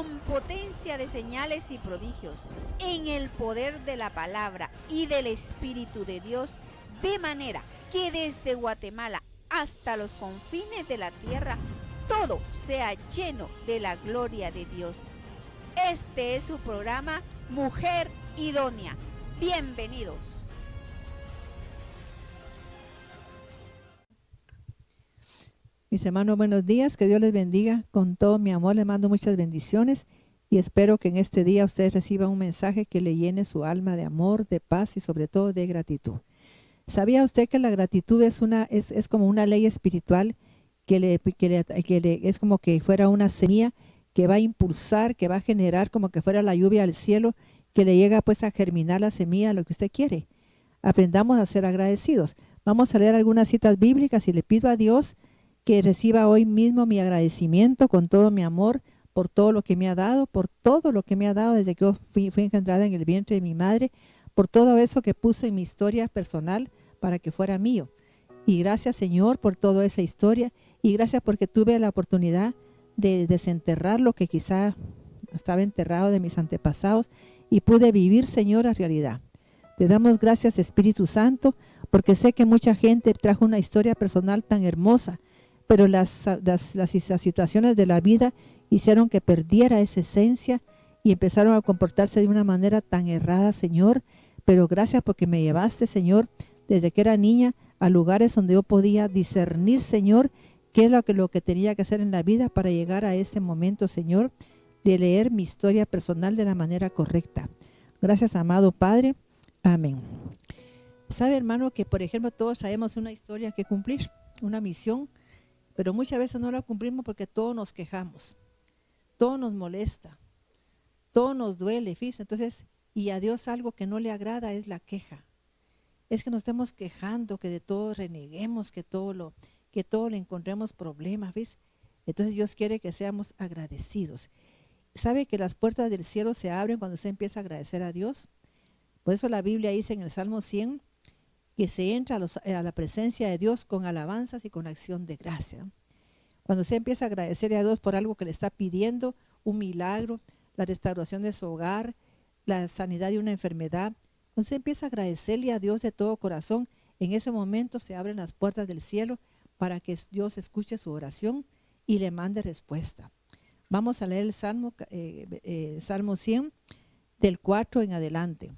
con potencia de señales y prodigios, en el poder de la palabra y del Espíritu de Dios, de manera que desde Guatemala hasta los confines de la tierra, todo sea lleno de la gloria de Dios. Este es su programa Mujer Idónea. Bienvenidos. Mis hermanos, buenos días, que Dios les bendiga. Con todo mi amor les mando muchas bendiciones y espero que en este día ustedes reciban un mensaje que le llene su alma de amor, de paz y sobre todo de gratitud. ¿Sabía usted que la gratitud es como una ley espiritual es como que fuera una semilla que va a impulsar, que va a generar como que fuera la lluvia al cielo, que le llega pues a germinar la semilla, lo que usted quiere? Aprendamos a ser agradecidos. Vamos a leer algunas citas bíblicas y le pido a Dios que reciba hoy mismo mi agradecimiento con todo mi amor por todo lo que me ha dado, por todo lo que me ha dado desde que yo fui engendrada en el vientre de mi madre, por todo eso que puso en mi historia personal para que fuera mío. Y gracias, Señor, por toda esa historia, y gracias porque tuve la oportunidad de desenterrar lo que quizá estaba enterrado de mis antepasados y pude vivir, Señor, la realidad. Te damos gracias, Espíritu Santo, porque sé que mucha gente trajo una historia personal tan hermosa, pero las situaciones de la vida hicieron que perdiera esa esencia y empezaron a comportarse de una manera tan errada, Señor. Pero gracias porque me llevaste, Señor, desde que era niña a lugares donde yo podía discernir, Señor, qué es lo que tenía que hacer en la vida para llegar a este momento, Señor, de leer mi historia personal de la manera correcta. Gracias, amado Padre. Amén. Sabe, hermano, que por ejemplo todos traemos una historia que cumplir, una misión, pero muchas veces no la cumplimos porque todos nos quejamos, todo nos molesta, todo nos duele, fíjese. Entonces, y a Dios algo que no le agrada es la queja. Es que nos estemos quejando, que de todo reneguemos, que todo le encontremos problemas, ¿ves? Entonces Dios quiere que seamos agradecidos. ¿Sabe que las puertas del cielo se abren cuando usted empieza a agradecer a Dios? Por eso la Biblia dice en el Salmo 100 que se entra a la presencia de Dios con alabanzas y con acción de gracia. Cuando usted empieza a agradecerle a Dios por algo que le está pidiendo, un milagro, la restauración de su hogar, la sanidad de una enfermedad, cuando usted empieza a agradecerle a Dios de todo corazón, en ese momento se abren las puertas del cielo para que Dios escuche su oración y le mande respuesta. Vamos a leer el Salmo 100 del 4 en adelante.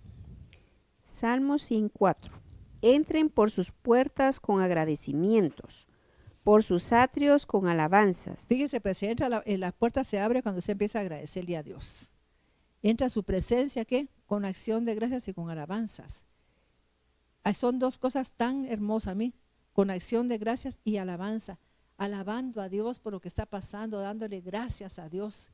Salmo 104. Entren por sus puertas con agradecimientos, por sus atrios con alabanzas. Fíjese, pues si entra la puerta se abre cuando se empieza a agradecerle a Dios. Entra a su presencia, ¿qué? Con acción de gracias y con alabanzas. Son dos cosas tan hermosas a mí, con acción de gracias y alabanza, alabando a Dios por lo que está pasando, dándole gracias a Dios,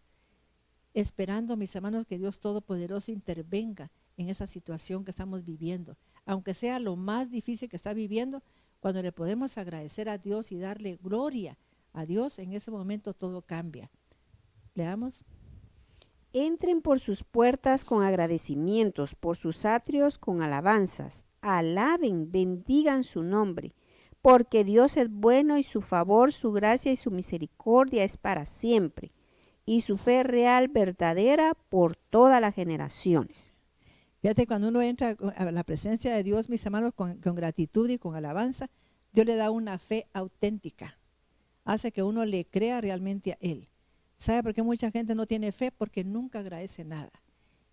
esperando, mis hermanos, que Dios Todopoderoso intervenga en esa situación que estamos viviendo. Aunque sea lo más difícil que está viviendo, cuando le podemos agradecer a Dios y darle gloria a Dios, en ese momento todo cambia. Leamos. Entren por sus puertas con agradecimientos, por sus atrios con alabanzas. Alaben, bendigan su nombre, porque Dios es bueno y su favor, su gracia y su misericordia es para siempre, y su fe real, verdadera, por todas las generaciones. Fíjate, cuando uno entra a la presencia de Dios, mis hermanos, con gratitud y con alabanza, Dios le da una fe auténtica. Hace que uno le crea realmente a Él. ¿Sabe por qué mucha gente no tiene fe? Porque nunca agradece nada.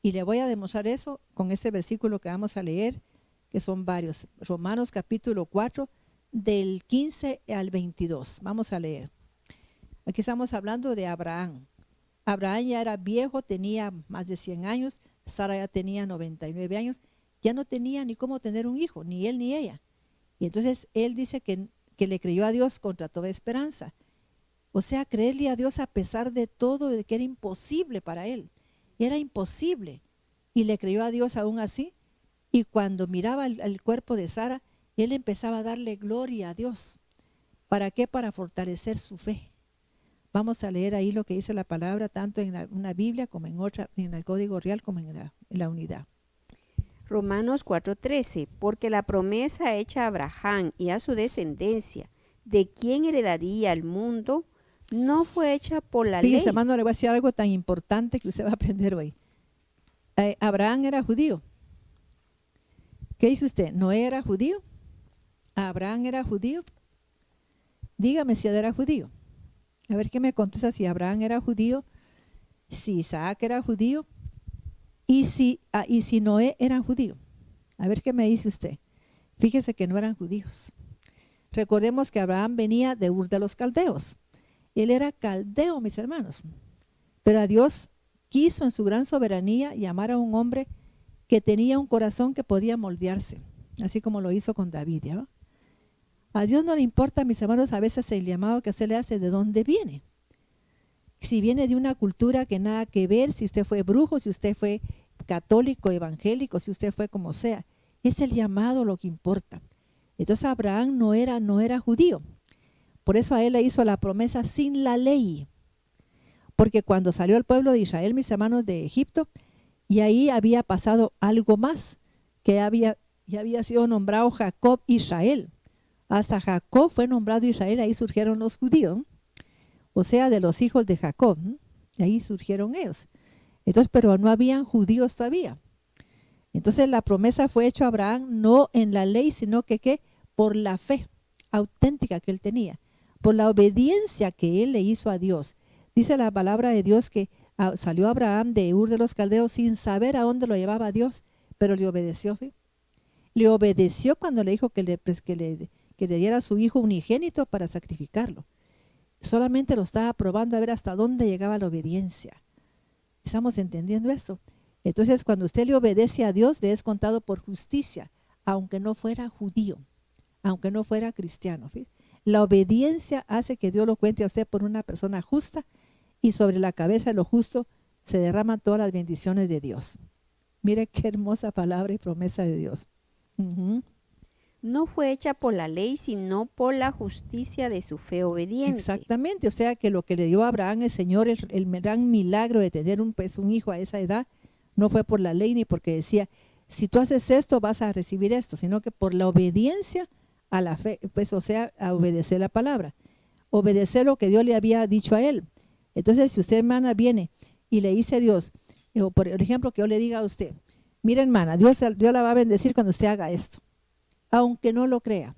Y le voy a demostrar eso con este versículo que vamos a leer, que son varios. Romanos capítulo 4, del 15 al 22. Vamos a leer. Aquí estamos hablando de Abraham. Abraham ya era viejo, tenía más de 100 años. Sara ya tenía 99 años. Ya no tenía ni cómo tener un hijo, ni él ni ella. Y entonces él dice que le creyó a Dios contra toda esperanza. O sea, creerle a Dios a pesar de todo, de que era imposible para él. Era imposible. Y le creyó a Dios aún así. Y cuando miraba el cuerpo de Sara, él empezaba a darle gloria a Dios. ¿Para qué? Para fortalecer su fe. Vamos a leer ahí lo que dice la palabra, tanto en una Biblia como en otra, en el Código Real como en la unidad. Romanos 4:13, porque la promesa hecha a Abraham y a su descendencia, de quien heredaría el mundo, No fue hecha por la Fíjese, ley. hermano, le voy a decir algo tan importante que usted va a aprender hoy. Abraham era judío. ¿Qué dice usted? ¿Noé era judío? ¿Abraham era judío? Dígame si él era judío. A ver qué me contesta si Abraham era judío, si Isaac era judío y si Noé era judío. A ver qué me dice usted. Fíjese que no eran judíos. Recordemos que Abraham venía de Ur de los Caldeos. Él era caldeo, mis hermanos. Pero a Dios quiso en su gran soberanía llamar a un hombre que tenía un corazón que podía moldearse, así como lo hizo con David, ¿ya? A Dios no le importa, mis hermanos, a veces el llamado que se le hace de dónde viene. Si viene de una cultura que nada que ver, si usted fue brujo, si usted fue católico, evangélico, si usted fue como sea, es el llamado lo que importa. Entonces Abraham no era judío. Por eso a él le hizo la promesa sin la ley. Porque cuando salió el pueblo de Israel, mis hermanos, de Egipto, y ahí había pasado algo más, que ya había sido nombrado Jacob Israel. Hasta Jacob fue nombrado Israel, ahí surgieron los judíos, o sea, de los hijos de Jacob, y ahí surgieron ellos. Entonces, pero no habían judíos todavía. Entonces la promesa fue hecha a Abraham no en la ley, sino que por la fe auténtica que él tenía, por la obediencia que él le hizo a Dios. Dice la palabra de Dios que salió Abraham de Ur de los Caldeos sin saber a dónde lo llevaba Dios, pero le obedeció. ¿Sí? Le obedeció cuando le dijo que le diera a su hijo unigénito para sacrificarlo. Solamente lo estaba probando a ver hasta dónde llegaba la obediencia. ¿Estamos entendiendo eso? Entonces, cuando usted le obedece a Dios, le es contado por justicia, aunque no fuera judío, aunque no fuera cristiano. ¿Sí? La obediencia hace que Dios lo cuente a usted por una persona justa, y sobre la cabeza de lo justo se derraman todas las bendiciones de Dios. Mire qué hermosa palabra y promesa de Dios. No fue hecha por la ley, sino por la justicia de su fe obediente. Exactamente, o sea que lo que le dio a Abraham el Señor, el gran milagro de tener un hijo a esa edad, no fue por la ley ni porque decía, si tú haces esto vas a recibir esto, sino que por la obediencia a la fe, pues o sea, a obedecer la palabra, obedecer lo que Dios le había dicho a él. Entonces, si usted, hermana, viene y le dice a Dios, o por ejemplo, que yo le diga a usted, mire, hermana, Dios la va a bendecir cuando usted haga esto, aunque no lo crea.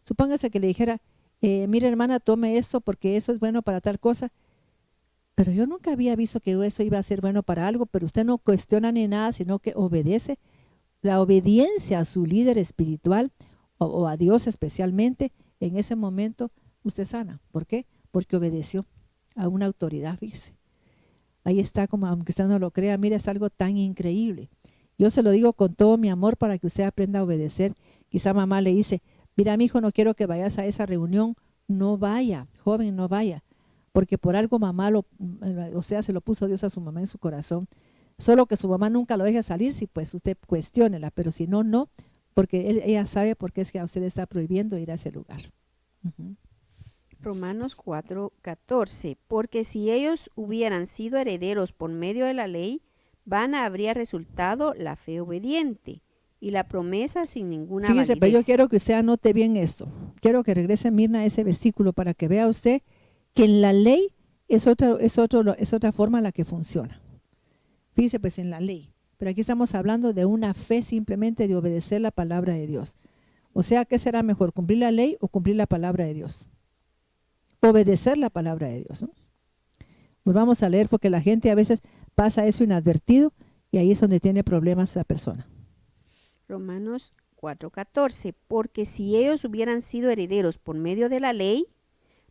Supóngase que le dijera, mire, hermana, tome esto porque eso es bueno para tal cosa, pero yo nunca había visto que eso iba a ser bueno para algo, pero usted no cuestiona ni nada, sino que obedece. La obediencia a su líder espiritual o a Dios especialmente, en ese momento usted sana. ¿Por qué? Porque obedeció a una autoridad, fíjese. Ahí está, como aunque usted no lo crea, mire, es algo tan increíble. Yo se lo digo con todo mi amor para que usted aprenda a obedecer. Quizá mamá le dice, mira, mi hijo, no quiero que vayas a esa reunión. No vaya, joven, no vaya. Porque por algo mamá se lo puso Dios a su mamá en su corazón. Solo que su mamá nunca lo deje salir, si pues usted cuestiónela, pero si no, no, porque ella sabe por qué es que a usted está prohibiendo ir a ese lugar. Romanos 4:14, porque si ellos hubieran sido herederos por medio de la ley, vana habría resultado la fe obediente y la promesa sin ninguna Fíjese, validez. pero yo quiero que usted anote bien esto. Quiero que regrese, Mirna, a ese versículo para que vea usted que en la ley es otra forma en la que funciona. Fíjese, pues en la ley. Pero aquí estamos hablando de una fe simplemente de obedecer la palabra de Dios. O sea, ¿qué será mejor? ¿Cumplir la ley o cumplir la palabra de Dios? Obedecer la palabra de Dios, ¿no? Pues vamos a leer porque la gente a veces pasa eso inadvertido y ahí es donde tiene problemas la persona. Romanos 4:14, porque si ellos hubieran sido herederos por medio de la ley,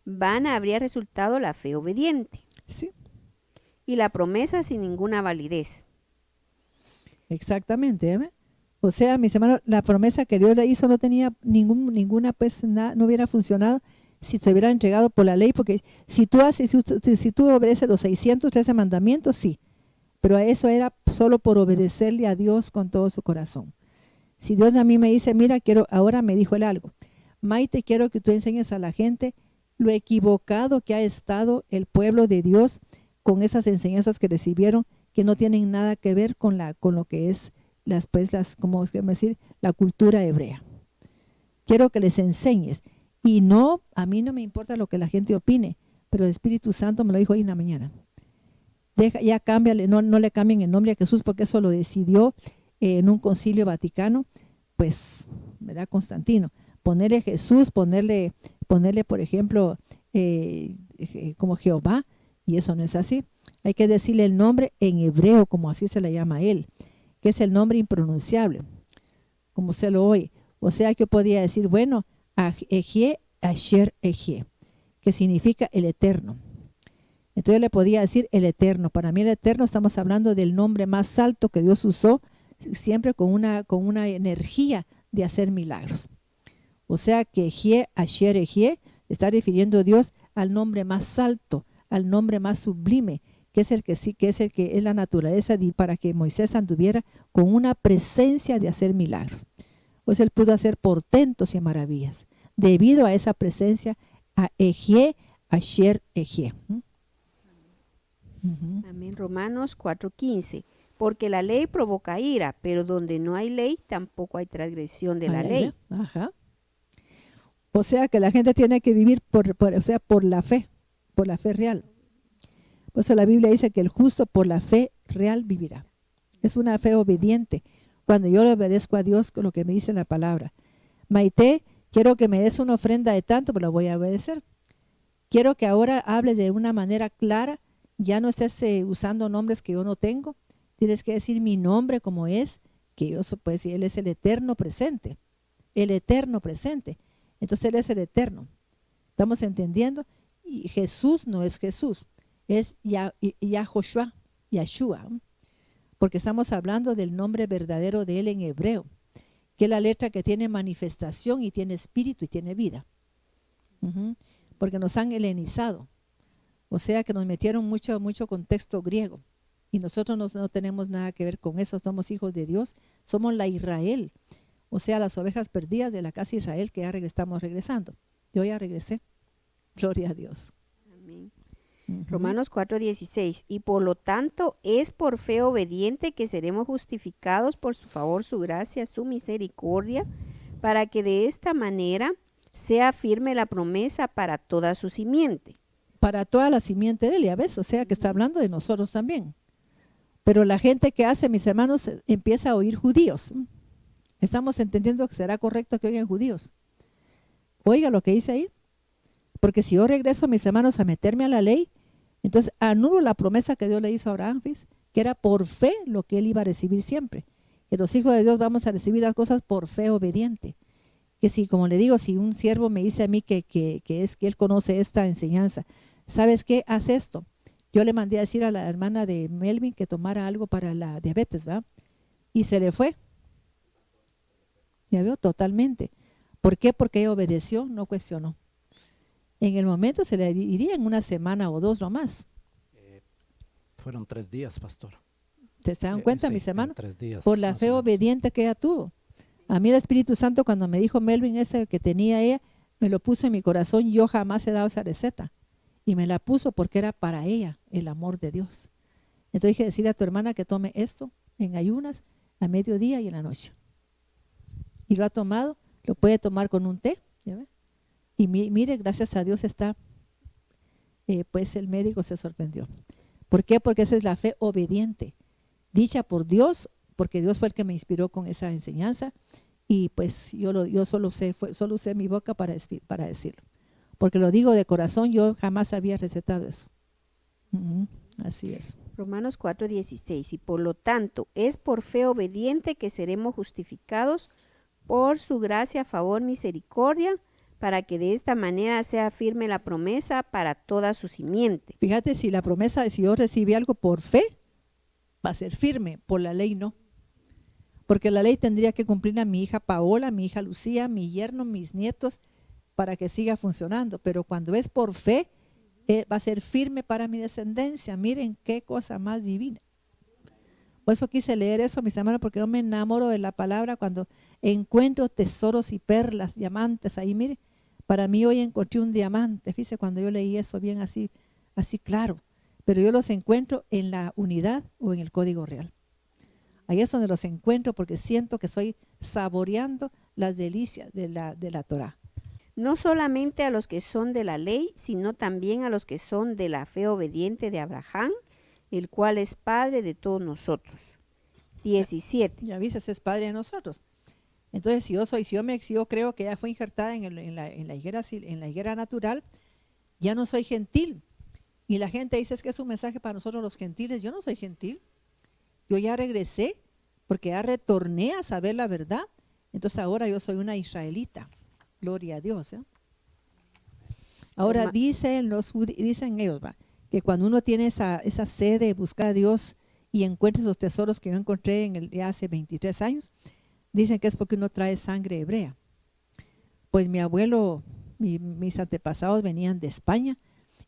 vana habría resultado la fe obediente. Sí. Y la promesa sin ninguna validez. Exactamente, ¿eh? O sea, mis hermanos, la promesa que Dios le hizo no tenía ninguna, pues no hubiera funcionado si se hubiera entregado por la ley, porque si tú obedeces los 613 mandamientos, sí, pero eso era solo por obedecerle a Dios con todo su corazón. Si Dios a mí me dice, mira, ahora me dijo él algo, Maite, quiero que tú enseñes a la gente lo equivocado que ha estado el pueblo de Dios con esas enseñanzas que recibieron, que no tienen nada que ver con lo que es la cultura hebrea. Quiero que les enseñes. Y no, a mí no me importa lo que la gente opine. pero el Espíritu Santo me lo dijo hoy en la mañana. Ya cámbiale, no le cambien el nombre a Jesús, porque eso lo decidió en un concilio vaticano, pues, ¿verdad? Constantino. Ponerle Jesús, ponerle por ejemplo, como Jehová, y eso no es así. Hay que decirle el nombre en hebreo, como así se le llama a él, que es el nombre impronunciable, como se lo oye. O sea, que yo podía decir, bueno, Ejie, Asher Ejie, que significa el eterno. Entonces le podía decir el eterno. Para mí el eterno, estamos hablando del nombre más alto que Dios usó, siempre con una energía de hacer milagros. O sea que Ejie, Asher Ejie, está refiriendo Dios al nombre más alto, al nombre más sublime, que es el que sí, que es la naturaleza para que Moisés anduviera con una presencia de hacer milagros. Pues él pudo hacer portentos y maravillas debido a esa presencia, a Ejie, Asher Ejie. Amén. Romanos 4:15. Porque la ley provoca ira, pero donde no hay ley, tampoco hay transgresión de la ley. Ajá. O sea que la gente tiene que vivir por la fe real. Por eso la Biblia dice que el justo por la fe real vivirá. Es una fe obediente. Cuando yo le obedezco a Dios con lo que me dice la palabra. Maite, quiero que me des una ofrenda de tanto, pero la voy a obedecer. Quiero que ahora hables de una manera clara. Ya no estés usando nombres que yo no tengo. Tienes que decir mi nombre como es, que yo pues Él es el eterno presente. El eterno presente. Entonces Él es el eterno. ¿Estamos entendiendo? Y Jesús no es Jesús. Es Yahoshua, Yahshua. Porque estamos hablando del nombre verdadero de Él en hebreo. Que es la letra que tiene manifestación y tiene espíritu y tiene vida. Porque nos han helenizado. O sea que nos metieron mucho contexto griego. Y nosotros no tenemos nada que ver con eso. Somos hijos de Dios. Somos la Israel. O sea, las ovejas perdidas de la casa de Israel que ya estamos regresando. Yo ya regresé. Gloria a Dios. Amén. Romanos 4:16. Y por lo tanto es por fe obediente que seremos justificados por su favor, su gracia, su misericordia, para que de esta manera sea firme la promesa para toda su simiente. Para toda la simiente de él, ya ves, o sea que está hablando de nosotros también. Pero la gente que hace, mis hermanos, empieza a oír judíos. Estamos entendiendo que será correcto que oigan judíos. Oiga lo que dice ahí. Porque si yo regreso, mis hermanos, a meterme a la ley, entonces anulo la promesa que Dios le hizo a Abraham, que era por fe lo que él iba a recibir siempre. Que los hijos de Dios vamos a recibir las cosas por fe obediente. Que si, como le digo, si un siervo me dice a mí que él conoce esta enseñanza, ¿sabes qué? Haz esto. Yo le mandé a decir a la hermana de Melvin que tomara algo para la diabetes, ¿va? Y se le fue. Ya veo, totalmente. ¿Por qué? Porque ella obedeció, no cuestionó. En el momento se le iría en una semana o dos nomás. Fueron 3 días, pastor. ¿Te dan cuenta, sí, mis hermanos? 3 días. Por la fe obediente que ella tuvo. A mí el Espíritu Santo, cuando me dijo Melvin ese que tenía ella, me lo puso en mi corazón. Yo jamás he dado esa receta. Y me la puso porque era para ella el amor de Dios. Entonces dije, decirle a tu hermana que tome esto en ayunas, a mediodía y en la noche. Y lo ha tomado, lo puede tomar con un té. ¿Ya ve? Y mire, gracias a Dios está, pues el médico se sorprendió. ¿Por qué? Porque esa es la fe obediente, dicha por Dios, porque Dios fue el que me inspiró con esa enseñanza. Y pues yo solo usé mi boca para decirlo. Porque lo digo de corazón, yo jamás había recetado eso. Así es. Romanos 4:16. Y por lo tanto es por fe obediente que seremos justificados por su gracia, favor, misericordia, para que de esta manera sea firme la promesa para toda su simiente. Fíjate, si la promesa, si yo recibí algo por fe, va a ser firme, por la ley no. Porque la ley tendría que cumplir a mi hija Paola, mi hija Lucía, mi yerno, mis nietos, para que siga funcionando. Pero cuando es por fe, va a ser firme para mi descendencia. Miren qué cosa más divina. Por eso quise leer eso, mis hermanos, porque yo me enamoro de la palabra cuando encuentro tesoros y perlas, diamantes ahí. Miren, para mí hoy encontré un diamante. Fíjese, cuando yo leí eso bien así claro. Pero yo los encuentro en la unidad o en el código real. Ahí es donde los encuentro porque siento que estoy saboreando las delicias de la Torá. no solamente a los que son de la ley, sino también a los que son de la fe obediente de Abraham, el cual es Padre de todos nosotros. 17. Ya viste, es Padre de nosotros. Entonces, si yo creo que ya fue injertada en la higuera natural, ya no soy gentil. Y la gente dice, es que es un mensaje para nosotros los gentiles. Yo no soy gentil. Yo ya regresé, porque ya retorné a saber la verdad. Entonces ahora yo soy una israelita. Gloria a Dios. Ahora dicen ellos, que cuando uno tiene esa sed de buscar a Dios y encuentra esos tesoros que yo encontré ya hace 23 años, dicen que es porque uno trae sangre hebrea. Pues mi abuelo, mis antepasados venían de España,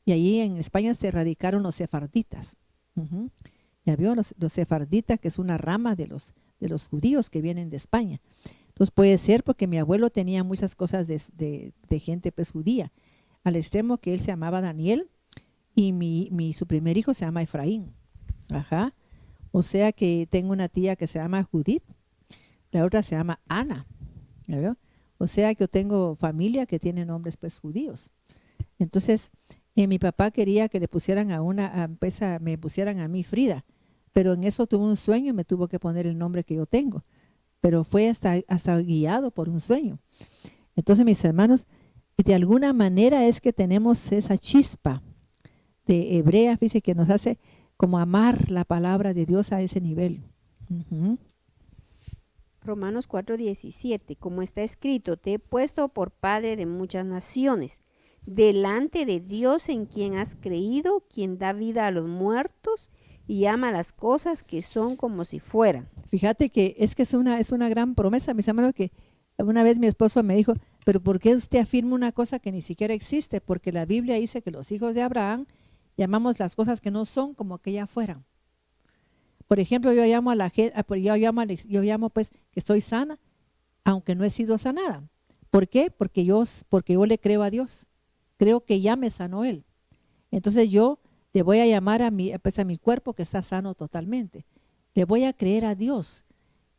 y allí en España se radicaron los sefarditas. Ya vio, los sefarditas, que es una rama de los judíos que vienen de España. Entonces puede ser porque mi abuelo tenía muchas cosas de gente pues judía, al extremo que él se llamaba Daniel y su primer hijo se llama Efraín. Ajá. O sea que tengo una tía que se llama Judith, la otra se llama Ana. ¿Ya vio? O sea que yo tengo familia que tiene nombres pues judíos. Entonces mi papá quería que le pusieran me pusieran a mí Frida, pero en eso tuvo un sueño y me tuvo que poner el nombre que yo tengo. Pero fue hasta guiado por un sueño. Entonces, mis hermanos, de alguna manera es que tenemos esa chispa de hebrea, fíjense, que nos hace como amar la palabra de Dios a ese nivel. Romanos 4:17, como está escrito, te he puesto por padre de muchas naciones, delante de Dios en quien has creído, quien da vida a los muertos y ama las cosas que son como si fueran. Fíjate que es una gran promesa, mis hermanos, que una vez mi esposo me dijo, pero ¿por qué usted afirma una cosa que ni siquiera existe? Porque la Biblia dice que los hijos de Abraham llamamos las cosas que no son como que ya fueran. Por ejemplo, yo llamo a la gente, yo llamo pues que estoy sana, aunque no he sido sanada. ¿Por qué? Porque yo le creo a Dios. Creo que ya me sanó Él. Entonces yo le voy a llamar a mi cuerpo que está sano totalmente. Le voy a creer a Dios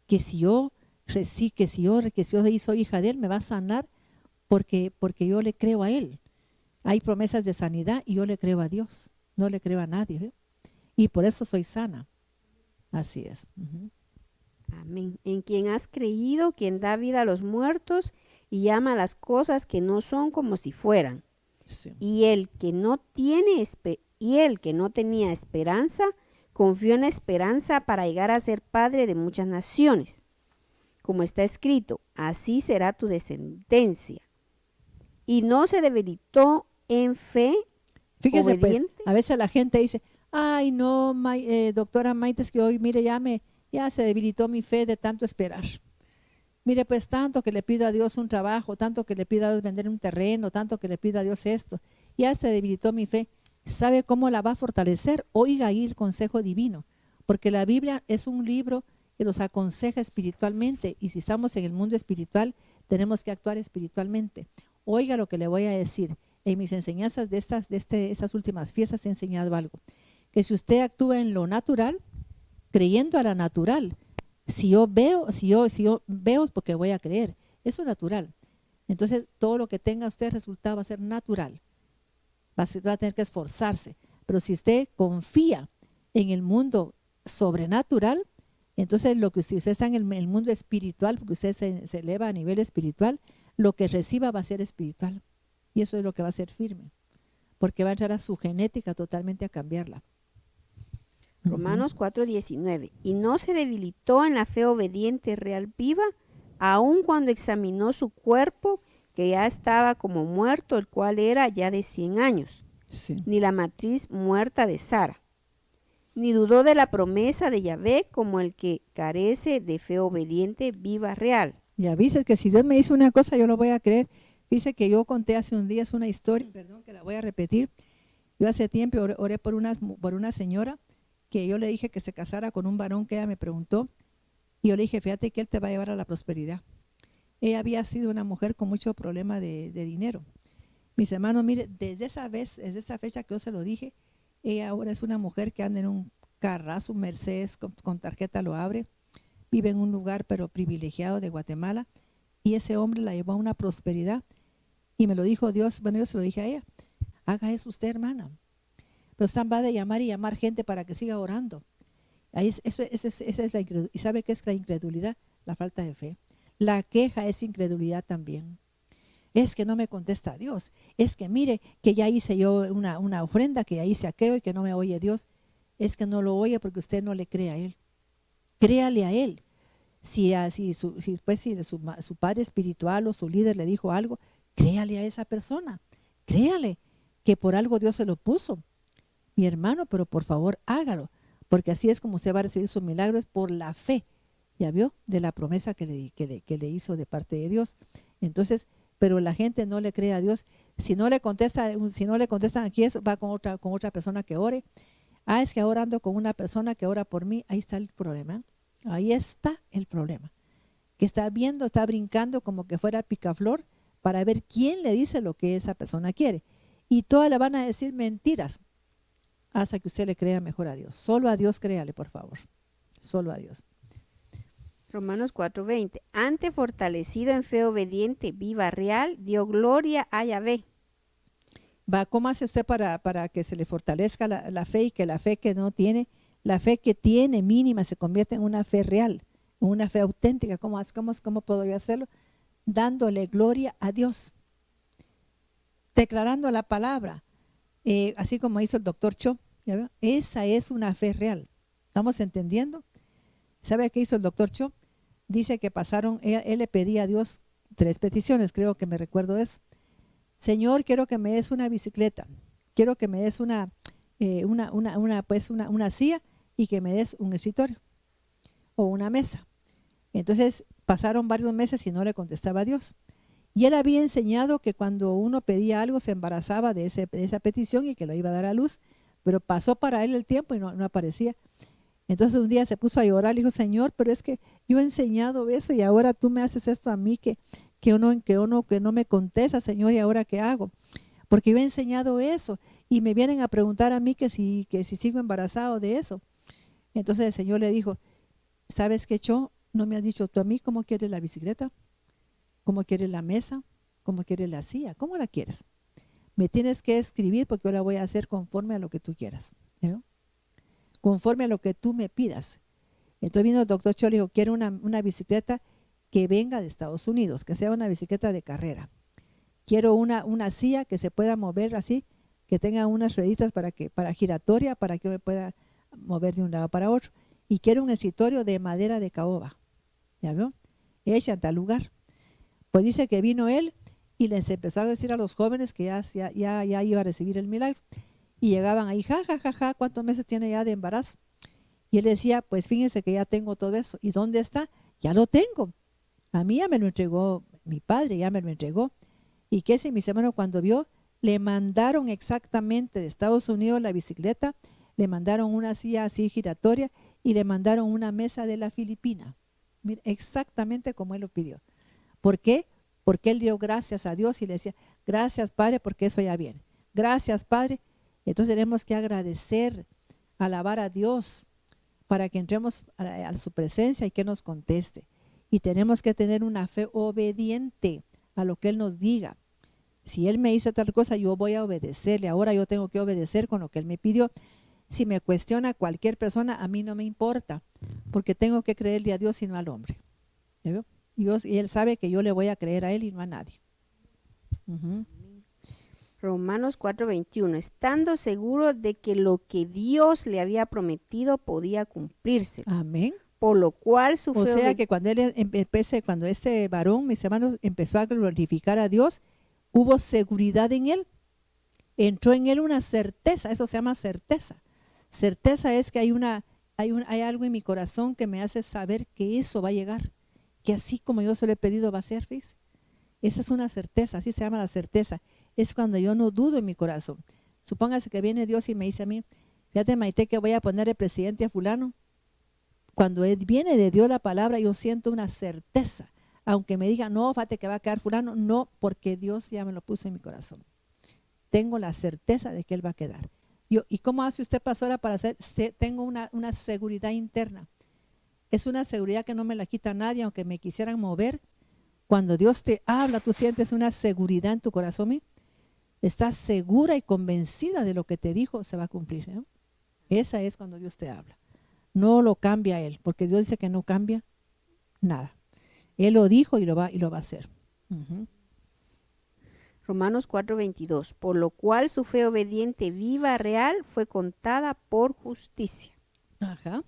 que si yo soy hija de Él, me va a sanar porque yo le creo a Él. Hay promesas de sanidad y yo le creo a Dios. No le creo a nadie. Y por eso soy sana. Así es. Amén. En quien has creído, quien da vida a los muertos y llama las cosas que no son como si fueran. Sí. Y el que no tenía esperanza, confió en la esperanza para llegar a ser padre de muchas naciones. Como está escrito, así será tu descendencia. Y no se debilitó en fe. Fíjese, pues, obediente. a veces la gente dice, ay no, doctora Maite, es que hoy, mire, ya se debilitó mi fe de tanto esperar. Mire, pues tanto que le pido a Dios un trabajo, tanto que le pido a Dios vender un terreno, tanto que le pido a Dios esto, ya se debilitó mi fe. ¿Sabe cómo la va a fortalecer? Oiga ahí el consejo divino, porque la Biblia es un libro que nos aconseja espiritualmente, y si estamos en el mundo espiritual, tenemos que actuar espiritualmente. Oiga lo que le voy a decir. En mis enseñanzas de estas últimas fiestas he enseñado algo, que si usted actúa en lo natural, creyendo a la natural, si yo veo es porque voy a creer, eso es natural. Entonces todo lo que tenga usted resultado va a ser natural, va a tener que esforzarse. Pero si usted confía en el mundo sobrenatural, entonces si usted está en el mundo espiritual, porque usted se eleva a nivel espiritual, lo que reciba va a ser espiritual. Y eso es lo que va a ser firme, porque va a entrar a su genética totalmente a cambiarla. Romanos 4:19. Y no se debilitó en la fe obediente real viva, aun cuando examinó su cuerpo, que ya estaba como muerto, el cual era ya de 100 años, Sí. ni la matriz muerta de Sara, ni dudó de la promesa de Yahvé como el que carece de fe obediente viva real. Y avises que si Dios me dice una cosa, yo lo voy a creer. Dice que yo conté hace un día, es una historia, perdón, que la voy a repetir. Yo hace tiempo oré por una señora que yo le dije que se casara con un varón que ella me preguntó. Y yo le dije, fíjate que él te va a llevar a la prosperidad. Ella había sido una mujer con mucho problema de dinero. Mis hermanos, mire, desde esa fecha que yo se lo dije, ella ahora es una mujer que anda en un carrazo, un Mercedes, con tarjeta lo abre. Vive en un lugar pero privilegiado de Guatemala. Y ese hombre la llevó a una prosperidad. Y me lo dijo Dios, bueno, yo se lo dije a ella, haga eso usted, hermana. Pero están va de llamar y llamar gente para que siga orando. Ahí esa es la incredulidad. ¿Y sabe qué es la incredulidad? La falta de fe. La queja es incredulidad también. Es que no me contesta Dios. Es que mire que ya hice yo una ofrenda, que ya hice aquello y que no me oye Dios. Es que no lo oye porque usted no le cree a Él. Créale a Él. Si su padre espiritual o su líder le dijo algo, créale a esa persona. Créale que por algo Dios se lo puso. Mi hermano, pero por favor hágalo, porque así es como usted va a recibir sus milagros por la fe, ¿ya vio? De la promesa que le hizo de parte de Dios. Entonces, pero la gente no le cree a Dios. Si no le contestan aquí, eso va con otra persona que ore. Es que ahora ando con una persona que ora por mí. Ahí está el problema. Ahí está el problema. Que está viendo, está brincando como que fuera picaflor para ver quién le dice lo que esa persona quiere. Y todas le van a decir mentiras hasta que usted le crea mejor a Dios. Solo a Dios créale, por favor. Solo a Dios. Romanos 4:20. Antes fortalecido en fe obediente, viva real, dio gloria a Yahvé. ¿Cómo hace usted para que se le fortalezca la fe y que la fe que no tiene, la fe que tiene mínima se convierta en una fe real, en una fe auténtica? ¿Cómo puedo yo hacerlo? Dándole gloria a Dios. Declarando la palabra, así como hizo el doctor Cho. ¿Ya veo? Esa es una fe real. ¿Estamos entendiendo? ¿Sabe qué hizo el doctor Cho? Dice que él le pedía a Dios 3 peticiones, creo que me recuerdo eso. Señor, quiero que me des una bicicleta, quiero que me des una silla y que me des un escritorio o una mesa. Entonces pasaron varios meses y no le contestaba a Dios. Y él había enseñado que cuando uno pedía algo se embarazaba de esa petición y que lo iba a dar a luz, pero pasó para él el tiempo y no aparecía. Entonces un día se puso a llorar, le dijo, Señor, pero es que yo he enseñado eso y ahora tú me haces esto a mí que no me contesta, Señor, ¿y ahora qué hago? Porque yo he enseñado eso y me vienen a preguntar a mí que si sigo embarazado de eso. Entonces el Señor le dijo, ¿sabes qué, Cho? ¿No me has dicho tú a mí cómo quieres la bicicleta? ¿Cómo quieres la mesa? ¿Cómo quieres la silla? ¿Cómo la quieres? Me tienes que escribir porque yo la voy a hacer conforme a lo que tú quieras, ¿no? Conforme a lo que tú me pidas. Entonces vino el doctor Cho y dijo, quiero una bicicleta que venga de Estados Unidos, que sea una bicicleta de carrera. Quiero una silla que se pueda mover así, que tenga unas rueditas para giratoria, para que me pueda mover de un lado para otro. Y quiero un escritorio de madera de caoba. ¿Ya vio? Hecha en tal lugar. Pues dice que vino él y les empezó a decir a los jóvenes que ya iba a recibir el milagro. Y llegaban ahí, ja, ¿cuántos meses tiene ya de embarazo? Y él decía, pues fíjense que ya tengo todo eso. ¿Y dónde está? Ya lo tengo. A mí ya me lo entregó mi padre, ya me lo entregó. Y que ese mis hermanos cuando vio, le mandaron exactamente de Estados Unidos la bicicleta, le mandaron una silla así giratoria y le mandaron una mesa de la Filipina. Mira, exactamente como él lo pidió. ¿Por qué? Porque él dio gracias a Dios y le decía, gracias Padre porque eso ya viene. Gracias Padre. Entonces tenemos que agradecer, alabar a Dios para que entremos a su presencia y que nos conteste. Y tenemos que tener una fe obediente a lo que Él nos diga. Si Él me dice tal cosa, yo voy a obedecerle. Ahora yo tengo que obedecer con lo que Él me pidió. Si me cuestiona cualquier persona, a mí no me importa, porque tengo que creerle a Dios y no al hombre. ¿Ya veo? Dios, y Él sabe que yo le voy a creer a Él y no a nadie. Romanos 4:21. Estando seguro de que lo que Dios le había prometido podía cumplirse. Amén. Por lo cual su fe. O sea que cuando este varón, mis hermanos, empezó a glorificar a Dios, hubo seguridad en él. Entró en él una certeza, eso se llama certeza. Certeza es que hay algo en mi corazón que me hace saber que eso va a llegar, que así como yo se lo he pedido va a ser, fíjese. Esa es una certeza, así se llama la certeza. Es cuando yo no dudo en mi corazón. Supóngase que viene Dios y me dice a mí, fíjate Maite que voy a poner el presidente a fulano. Cuando viene de Dios la palabra, yo siento una certeza. Aunque me diga, no, fíjate que va a quedar fulano, no, porque Dios ya me lo puso en mi corazón. Tengo la certeza de que Él va a quedar. ¿Y cómo hace usted, pastora, para hacer? Tengo una seguridad interna. Es una seguridad que no me la quita nadie, aunque me quisieran mover. Cuando Dios te habla, tú sientes una seguridad en tu corazón, ¿sí? Estás segura y convencida de lo que te dijo se va a cumplir, ¿no? Esa es cuando Dios te habla. No lo cambia Él, porque Dios dice que no cambia nada. Él lo dijo y lo va a hacer. Uh-huh. Romanos 4:22, por lo cual su fe obediente viva, real, fue contada por justicia. Ajá.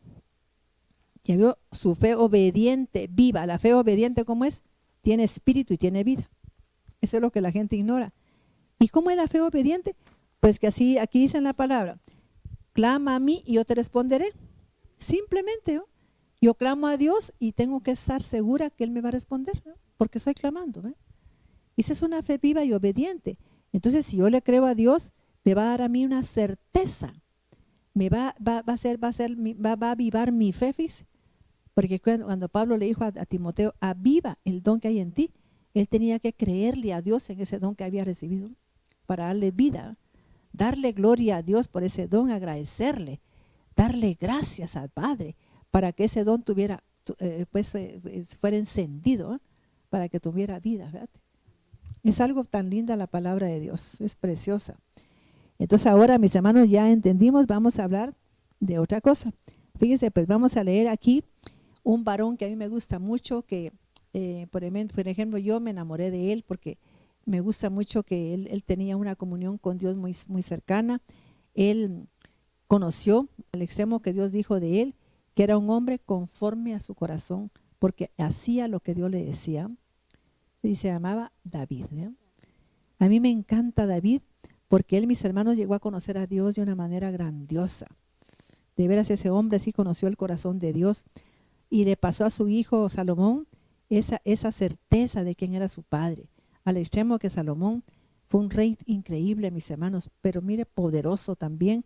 Ya vio, su fe obediente, viva. La fe obediente, ¿cómo es? Tiene espíritu y tiene vida. Eso es lo que la gente ignora. ¿Y cómo es la fe obediente? Pues que así, aquí dice en la palabra, clama a mí y yo te responderé. Simplemente, ¿no? Yo clamo a Dios y tengo que estar segura que Él me va a responder, ¿no? Porque estoy clamando, ¿no? Esa es una fe viva y obediente. Entonces, si yo le creo a Dios, me va a dar a mí una certeza. Me va a avivar mi fe, fíjese. Porque cuando Pablo le dijo a Timoteo, aviva el don que hay en ti, él tenía que creerle a Dios en ese don que había recibido para darle vida, darle gloria a Dios por ese don, agradecerle, darle gracias al Padre para que ese don tuviera, fuera encendido, para que tuviera vida, ¿verdad? Es algo tan linda la palabra de Dios, es preciosa. Entonces ahora, mis hermanos, ya entendimos, vamos a hablar de otra cosa. Fíjense, pues vamos a leer aquí un varón que a mí me gusta mucho, que por ejemplo yo me enamoré de él porque me gusta mucho que él tenía una comunión con Dios muy, muy cercana. Él conoció al extremo que Dios dijo de él, que era un hombre conforme a su corazón, porque hacía lo que Dios le decía. Y se llamaba David, ¿no? A mí me encanta David porque él, mis hermanos, llegó a conocer a Dios de una manera grandiosa. De veras, ese hombre sí conoció el corazón de Dios y le pasó a su hijo Salomón esa certeza de quién era su padre, al extremo que Salomón fue un rey increíble, mis hermanos, pero mire, poderoso también,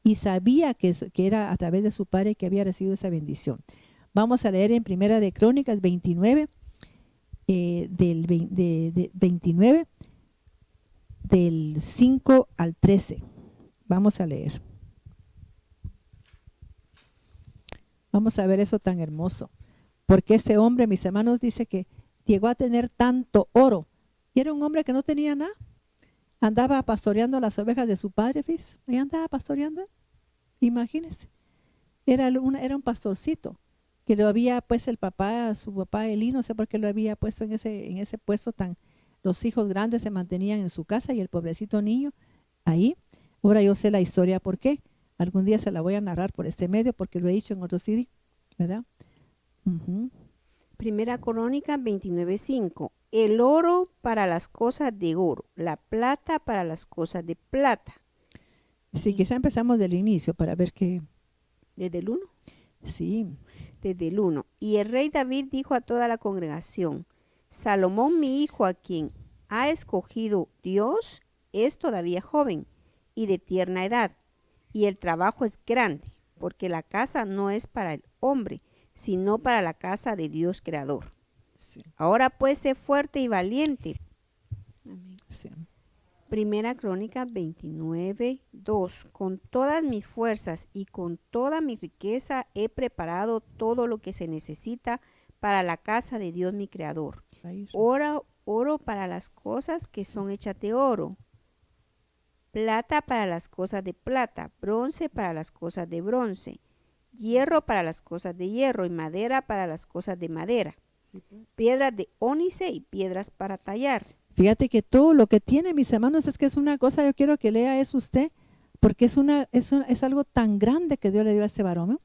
y sabía que era a través de su padre que había recibido esa bendición. Vamos a leer en Primera de Crónicas 29, del 29, del 5 al 13. Vamos a leer. Vamos a ver eso tan hermoso. Porque este hombre, mis hermanos, dice que llegó a tener tanto oro. Y era un hombre que no tenía nada. Andaba pastoreando las ovejas de su padre, ¿ves? Ahí andaba pastoreando. Imagínense. Era un pastorcito que lo había pues su papá Elí, no sé por qué lo había puesto en ese puesto tan. Los hijos grandes se mantenían en su casa y el pobrecito niño ahí. Ahora yo sé la historia por qué. Algún día se la voy a narrar por este medio porque lo he dicho en otro CD, ¿verdad? Uh-huh. Primera Crónica 29:5. El oro para las cosas de oro, la plata para las cosas de plata. Sí, quizá empezamos del inicio para ver qué. ¿Desde el 1? Sí. Desde el 1. Y el rey David dijo a toda la congregación, Salomón mi hijo, a quien ha escogido Dios, es todavía joven y de tierna edad, y el trabajo es grande, porque la casa no es para el hombre, sino para la casa de Dios creador. Sí. Ahora pues sé fuerte y valiente. Amén. Sí. Primera Crónica 29:2. Con todas mis fuerzas y con toda mi riqueza he preparado todo lo que se necesita para la casa de Dios mi creador. Oro para las cosas que son hechas de oro, plata para las cosas de plata, bronce para las cosas de bronce, hierro para las cosas de hierro y madera para las cosas de madera, piedras de ónice y piedras para tallar. Fíjate que todo lo que tiene, mis hermanos, es que es una cosa, yo quiero que lea eso usted, porque es algo tan grande que Dios le dio a este varón, ¿no?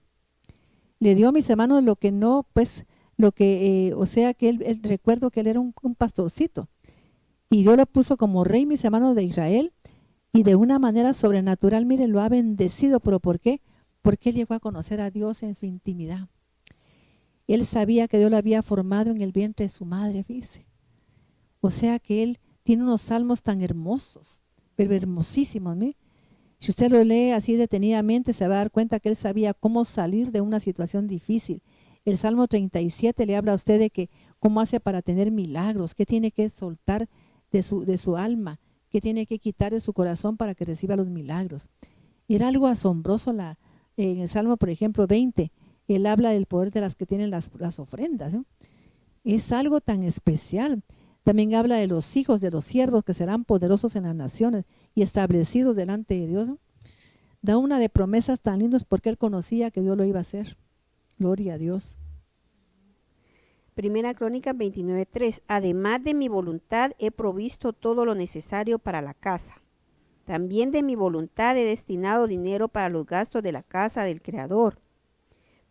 Le dio, mis hermanos, lo que no, pues, o sea que él recuerdo que él era un pastorcito y Dios lo puso como rey, mis hermanos, de Israel, y de una manera sobrenatural, mire, lo ha bendecido. ¿Pero por qué? Porque él llegó a conocer a Dios en su intimidad. Él sabía que Dios lo había formado en el vientre de su madre, fíjese. O sea que él tiene unos salmos tan hermosos, pero hermosísimos, ¿no? Si usted lo lee así detenidamente, se va a dar cuenta que él sabía cómo salir de una situación difícil. El Salmo 37 le habla a usted de que cómo hace para tener milagros, qué tiene que soltar de su alma, qué tiene que quitar de su corazón para que reciba los milagros. Era algo asombroso en el Salmo, por ejemplo, 20. Él habla del poder de las que tienen las ofrendas, ¿no? Es algo tan especial. También habla de los hijos de los siervos que serán poderosos en las naciones y establecidos delante de Dios, ¿no? Da una de promesas tan lindas porque él conocía que Dios lo iba a hacer. Gloria a Dios. Primera Crónicas 29:3. Además de mi voluntad he provisto todo lo necesario para la casa. También de mi voluntad he destinado dinero para los gastos de la casa del Creador.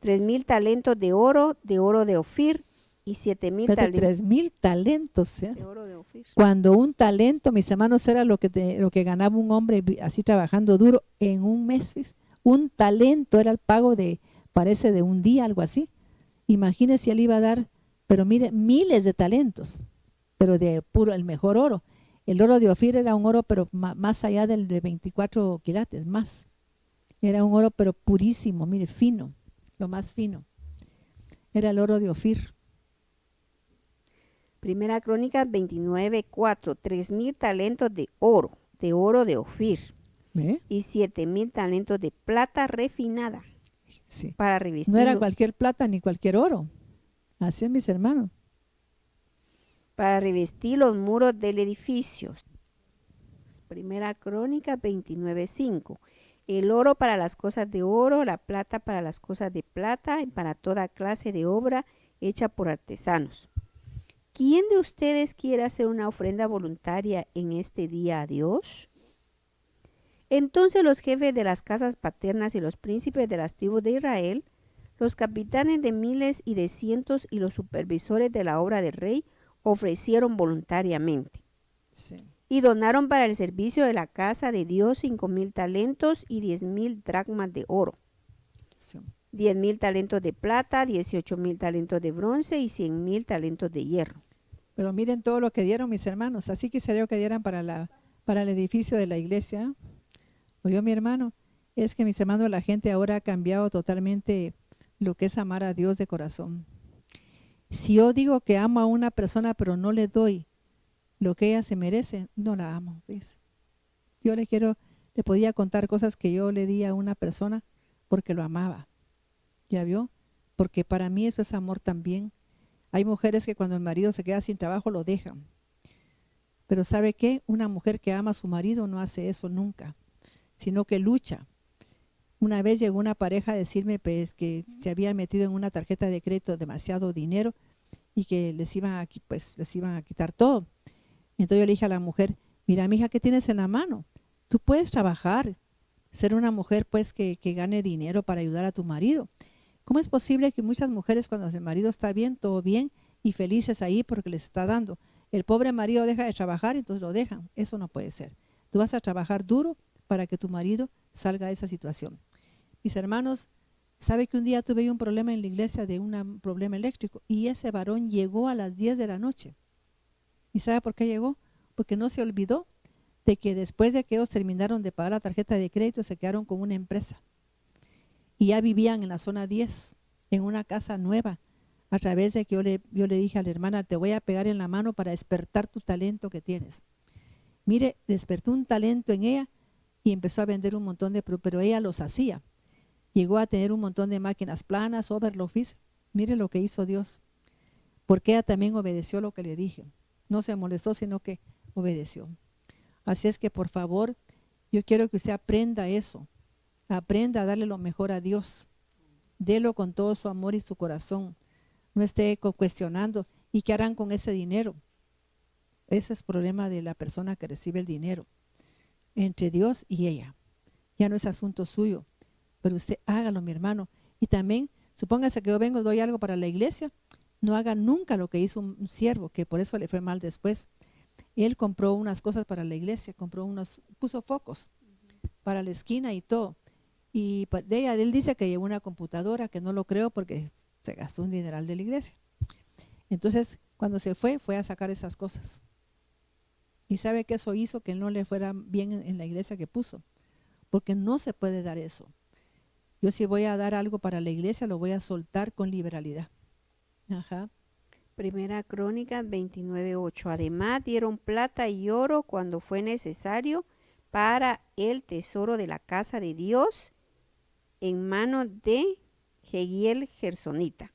3,000 talentos de oro de Ofir y 7,000 Fíjate, talentos 3,000 talentos. ¿eh? de oro de Ofir. Cuando un talento, mis hermanos, era lo que ganaba un hombre así trabajando duro en un mes. ¿ves? Un talento era el pago parece de un día, algo así. Imagínese si él iba a dar, pero mire, miles de talentos, pero de puro, el mejor oro. El oro de Ofir era un oro, pero más allá del de 24 quilates, más. Era un oro, pero purísimo, mire, fino, lo más fino. Era el oro de Ofir. Primera Crónicas 29:4. 3,000 talentos de oro de Ofir ¿Ve? y 7,000 talentos de plata refinada Sí. para revestir. No era cualquier plata ni cualquier oro. Así es, mis hermanos. Para revestir los muros del edificio. Primera Crónica 29:5. El oro para las cosas de oro, la plata para las cosas de plata y para toda clase de obra hecha por artesanos. ¿Quién de ustedes quiere hacer una ofrenda voluntaria en este día a Dios? Entonces los jefes de las casas paternas y los príncipes de las tribus de Israel, los capitanes de miles y de cientos y los supervisores de la obra del rey ofrecieron voluntariamente Sí. y donaron para el servicio de la casa de Dios 5,000 talentos y 10,000 dracmas de oro, Sí. 10,000 talentos de plata, 18,000 talentos de bronce y 100,000 talentos de hierro. Pero miren todo lo que dieron mis hermanos. Así quisiera yo que dieran para el edificio de la iglesia. Oyó mi hermano, es que mis hermanos, la gente ahora ha cambiado totalmente lo que es amar a Dios de corazón. Si yo digo que amo a una persona pero no le doy lo que ella se merece, no la amo. ¿Ves? Yo le podía contar cosas que yo le di a una persona porque lo amaba. ¿Ya vio? Porque para mí eso es amor también. Hay mujeres que cuando el marido se queda sin trabajo lo dejan. Pero ¿sabe qué? Una mujer que ama a su marido no hace eso nunca, sino que lucha. Una vez llegó una pareja a decirme pues, que se había metido en una tarjeta de crédito demasiado dinero y que les iban a quitar todo. Entonces yo le dije a la mujer, mira, mija, ¿qué tienes en la mano? Tú puedes trabajar, ser una mujer pues que gane dinero para ayudar a tu marido. ¿Cómo es posible que muchas mujeres cuando el marido está bien, todo bien y felices ahí porque les está dando? El pobre marido deja de trabajar y entonces lo dejan. Eso no puede ser. Tú vas a trabajar duro para que tu marido salga de esa situación. Mis hermanos, ¿sabe que un día tuve un problema en la iglesia de un problema eléctrico? Y ese varón llegó a las 10 de la noche. ¿Y sabe por qué llegó? Porque no se olvidó de que después de que ellos terminaron de pagar la tarjeta de crédito, se quedaron con una empresa. Y ya vivían en la zona 10, en una casa nueva, a través de que yo le dije a la hermana, te voy a pegar en la mano para despertar tu talento que tienes. Mire, despertó un talento en ella y empezó a vender un montón pero ella los hacía. Llegó a tener un montón de máquinas planas, overlock. Mire lo que hizo Dios, porque ella también obedeció lo que le dije. No se molestó, sino que obedeció. Así es que por favor, yo quiero que usted aprenda eso. Aprenda a darle lo mejor a Dios. Delo con todo su amor y su corazón. No esté cuestionando, ¿y qué harán con ese dinero? Eso es problema de la persona que recibe el dinero. Entre Dios y ella. Ya no es asunto suyo. Pero usted hágalo, mi hermano. Y también, supóngase que yo vengo y doy algo para la iglesia. No haga nunca lo que hizo un siervo, que por eso le fue mal después. Él compró unas cosas para la iglesia, puso focos para la esquina y todo. Y él dice que llevó una computadora, que no lo creo porque se gastó un dineral de la iglesia. Entonces, cuando se fue a sacar esas cosas. Y sabe que eso hizo que no le fuera bien en la iglesia que puso. Porque no se puede dar eso. Yo si voy a dar algo para la iglesia, lo voy a soltar con liberalidad. Ajá. Primera Crónicas 29:8. Además dieron plata y oro cuando fue necesario para el tesoro de la casa de Dios en manos de Jehiel Gersonita,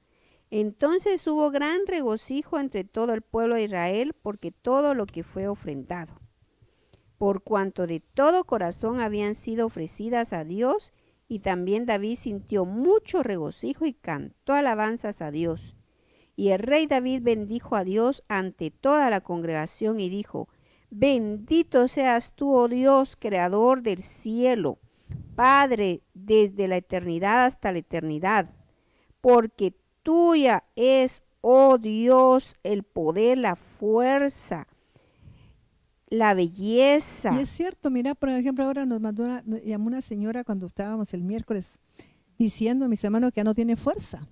Entonces hubo gran regocijo entre todo el pueblo de Israel porque todo lo que fue ofrendado, por cuanto de todo corazón habían sido ofrecidas a Dios, y también David sintió mucho regocijo y cantó alabanzas a Dios. Y el rey David bendijo a Dios ante toda la congregación y dijo: Bendito seas tú, oh Dios, creador del cielo, Padre desde la eternidad hasta la eternidad, porque tuya es, oh Dios, el poder, la fuerza, la belleza. Y es cierto, mira, por ejemplo, ahora nos llamó una señora cuando estábamos el miércoles diciendo, mis hermanos, que ya no tiene fuerza,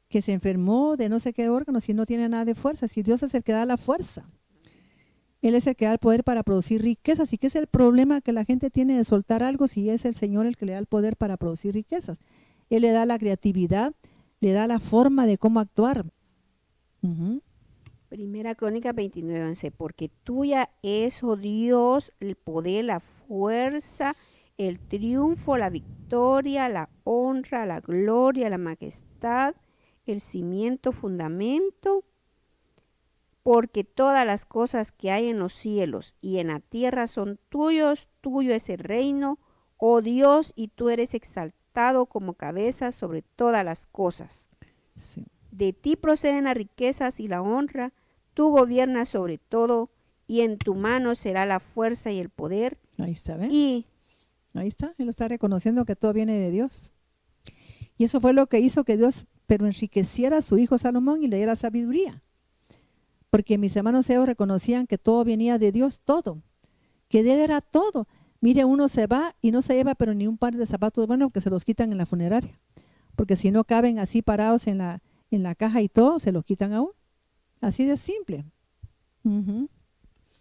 que se enfermó de no sé qué órganos y no tiene nada de fuerza. Si Dios es el que da la fuerza, Él es el que da el poder para producir riquezas. ¿Y qué es el problema que la gente tiene de soltar algo si es el Señor el que le da el poder para producir riquezas? Él le da la creatividad, le da la forma de cómo actuar. Primera Crónica 29:11, porque tuya es, oh Dios, el poder, la fuerza, el triunfo, la victoria, la honra, la gloria, la majestad, el cimiento, fundamento, porque todas las cosas que hay en los cielos y en la tierra son tuyos, tuyo es el reino, oh Dios, y tú eres exaltado como cabeza sobre todas las cosas. Sí. De ti proceden las riquezas y la honra, tú gobiernas sobre todo, y en tu mano será la fuerza y el poder. Ahí está, ¿ven? Y Ahí está, Él está reconociendo que todo viene de Dios. Y eso fue lo que hizo que Dios pero enriqueciera a su hijo Salomón y le diera sabiduría. Porque mis hermanos ellos reconocían que todo venía de Dios, todo. Que de Él era todo. Mire, uno se va y no se lleva pero ni un par de zapatos buenos que se los quitan en la funeraria. Porque si no caben así parados en la caja y todo, se los quitan aún. Así de simple.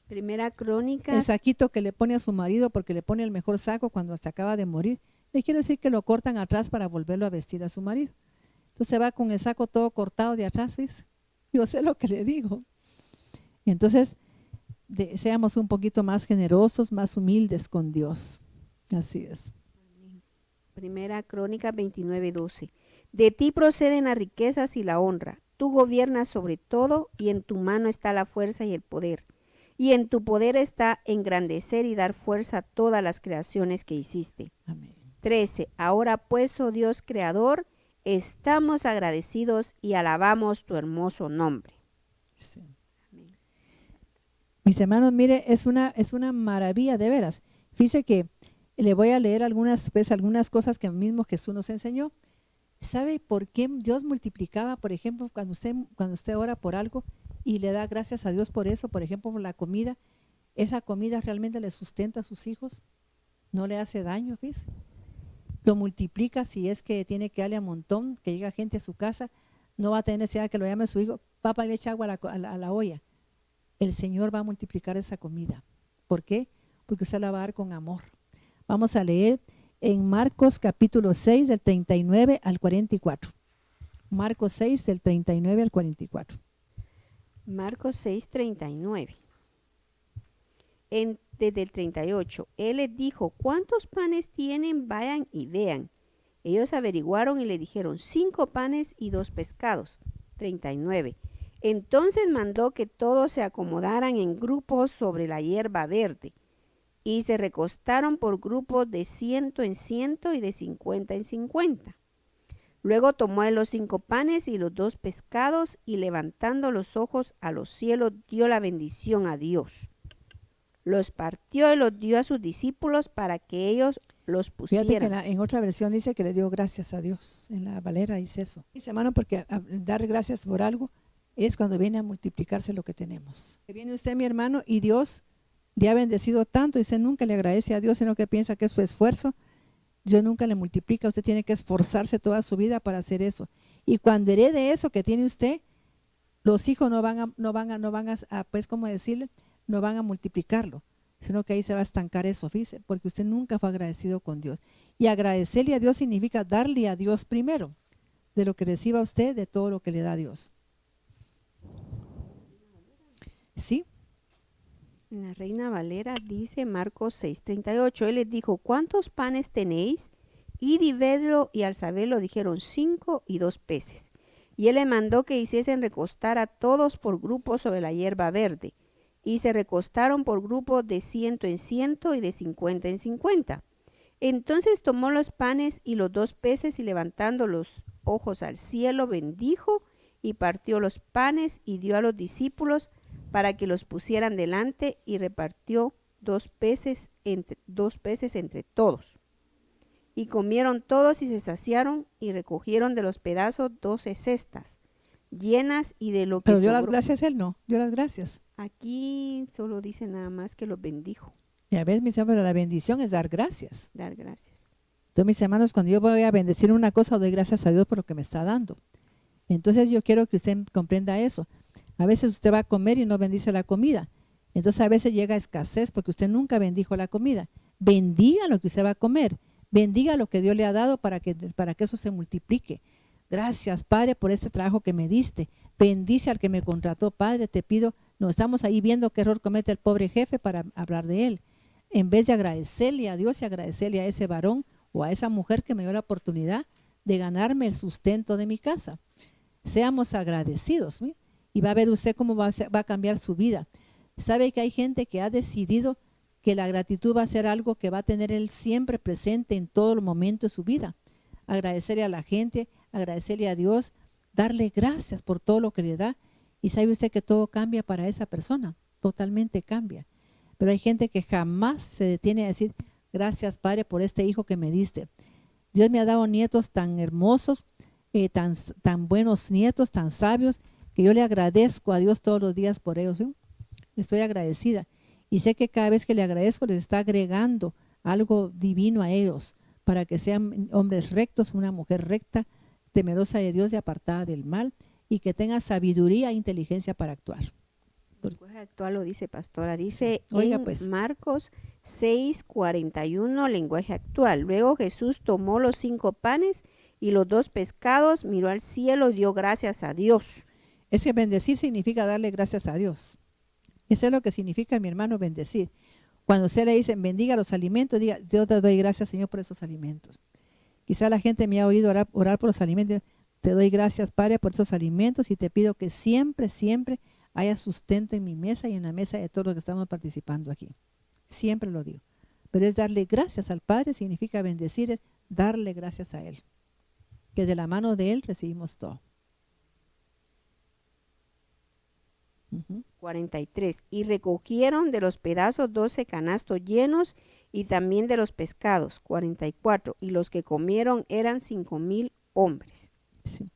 Primera Crónica, El saquito que le pone a su marido porque le pone el mejor saco cuando hasta acaba de morir, le quiere decir que lo cortan atrás para volverlo a vestir a su marido. Entonces va con el saco todo cortado de atrás, ¿ves? Yo sé lo que le digo. Entonces, seamos un poquito más generosos, más humildes con Dios. Así es. Primera Crónica 29:12. De ti proceden las riquezas y la honra. Tú gobiernas sobre todo, y en tu mano está la fuerza y el poder. Y en tu poder está engrandecer y dar fuerza a todas las creaciones que hiciste. Amén. 13. Ahora pues, oh Dios creador, estamos agradecidos y alabamos tu hermoso nombre. Sí. Mis hermanos, mire, es una maravilla de veras. Fíjese que le voy a leer algunas cosas que mismo Jesús nos enseñó. ¿Sabe por qué Dios multiplicaba, por ejemplo, cuando usted ora por algo y le da gracias a Dios por eso, por ejemplo, por la comida? Esa comida realmente le sustenta a sus hijos, no le hace daño, ¿ves? Lo multiplica si es que tiene que darle a montón, que llega gente a su casa, no va a tener necesidad que lo llame su hijo, papá, le echa agua a la olla. El Señor va a multiplicar esa comida. ¿Por qué? Porque usted la va a dar con amor. Vamos a leer en Marcos capítulo 6 del 39 al 44. Marcos 6 del 39 al 44. Marcos 6:39. Desde el 38, Él les dijo: ¿cuántos panes tienen? Vayan y vean. Ellos averiguaron y le dijeron: 5 panes y 2 pescados. 39. Entonces mandó que todos se acomodaran en grupos sobre la hierba verde, y se recostaron por grupos de 100 en 100 y de 50 en 50. Luego tomó los 5 panes y los 2 pescados, y levantando los ojos a los cielos dio la bendición a Dios. Los partió y los dio a sus discípulos para que ellos los pusieran. Fíjate que en otra versión dice que le dio gracias a Dios. En la Valera dice eso. Dice, hermano, porque dar gracias por algo es cuando viene a multiplicarse lo que tenemos. Viene usted, mi hermano, y Dios le ha bendecido tanto y usted nunca le agradece a Dios, sino que piensa que es su esfuerzo. Dios nunca le multiplica. Usted tiene que esforzarse toda su vida para hacer eso. Y cuando herede eso que tiene usted, los hijos no van a pues, ¿cómo decirle? No van a multiplicarlo, sino que ahí se va a estancar eso, fíjese, porque usted nunca fue agradecido con Dios. Y agradecerle a Dios significa darle a Dios primero, de lo que reciba usted, de todo lo que le da Dios. ¿Sí? En la Reina Valera dice Marcos 6:38, Él les dijo: ¿cuántos panes tenéis? Id y vedlo, y al saberlo dijeron: 5 y 2 peces. Y él le mandó que hiciesen recostar a todos por grupos sobre la hierba verde. Y se recostaron por grupos de 100 en 100 y de 50 en 50. Entonces tomó los panes y los 2 peces y levantando los ojos al cielo bendijo y partió los panes y dio a los discípulos para que los pusieran delante y repartió 2 peces entre todos. Y comieron todos y se saciaron y recogieron de los pedazos 12 cestas llenas y de lo que Pero dio las sobró. gracias él, no, dio las gracias. Aquí solo dice nada más que los bendijo. Ya ves, mis hermanos, la bendición es dar gracias. Dar gracias. Entonces, mis hermanos, cuando yo voy a bendecir una cosa, doy gracias a Dios por lo que me está dando. Entonces, yo quiero que usted comprenda eso. A veces usted va a comer y no bendice la comida. Entonces, a veces llega escasez porque usted nunca bendijo la comida. Bendiga lo que usted va a comer. Bendiga lo que Dios le ha dado para que eso se multiplique. Gracias, Padre, por este trabajo que me diste. Bendice al que me contrató, Padre, te pido. No estamos ahí viendo qué error comete el pobre jefe para hablar de él. En vez de agradecerle a Dios y agradecerle a ese varón o a esa mujer que me dio la oportunidad de ganarme el sustento de mi casa. Seamos agradecidos, ¿sí? Y va a ver usted cómo va a cambiar su vida. Sabe que hay gente que ha decidido que la gratitud va a ser algo que va a tener él siempre presente en todo el momento de su vida. Agradecerle a la gente, agradecerle a Dios, darle gracias por todo lo que le da. Y sabe usted que todo cambia para esa persona, totalmente cambia. Pero hay gente que jamás se detiene a decir, gracias, Padre, por este hijo que me diste. Dios me ha dado nietos tan hermosos, tan buenos nietos, tan sabios, que yo le agradezco a Dios todos los días por ellos. ¿Sí? Estoy agradecida. Y sé que cada vez que le agradezco, les está agregando algo divino a ellos, para que sean hombres rectos, una mujer recta, temerosa de Dios y apartada del mal, y que tenga sabiduría e inteligencia para actuar. El lenguaje actual lo dice, pastora. Dice Oiga, en pues. Marcos 6:41, lenguaje actual. Luego Jesús tomó los 5 panes y los 2 pescados, miró al cielo y dio gracias a Dios. Es que bendecir significa darle gracias a Dios. Eso es lo que significa, mi hermano, bendecir. Cuando usted le dice, bendiga los alimentos, diga, Dios te doy gracias, Señor, por esos alimentos. Quizá la gente me ha oído orar por los alimentos. Te doy gracias, Padre, por esos alimentos y te pido que siempre, siempre haya sustento en mi mesa y en la mesa de todos los que estamos participando aquí. Siempre lo digo. Pero es darle gracias al Padre, significa bendecir, es darle gracias a Él. Que de la mano de Él recibimos todo. 43. Y recogieron de los pedazos 12 canastos llenos y también de los pescados. 44. Y los que comieron eran 5,000 hombres. Sí.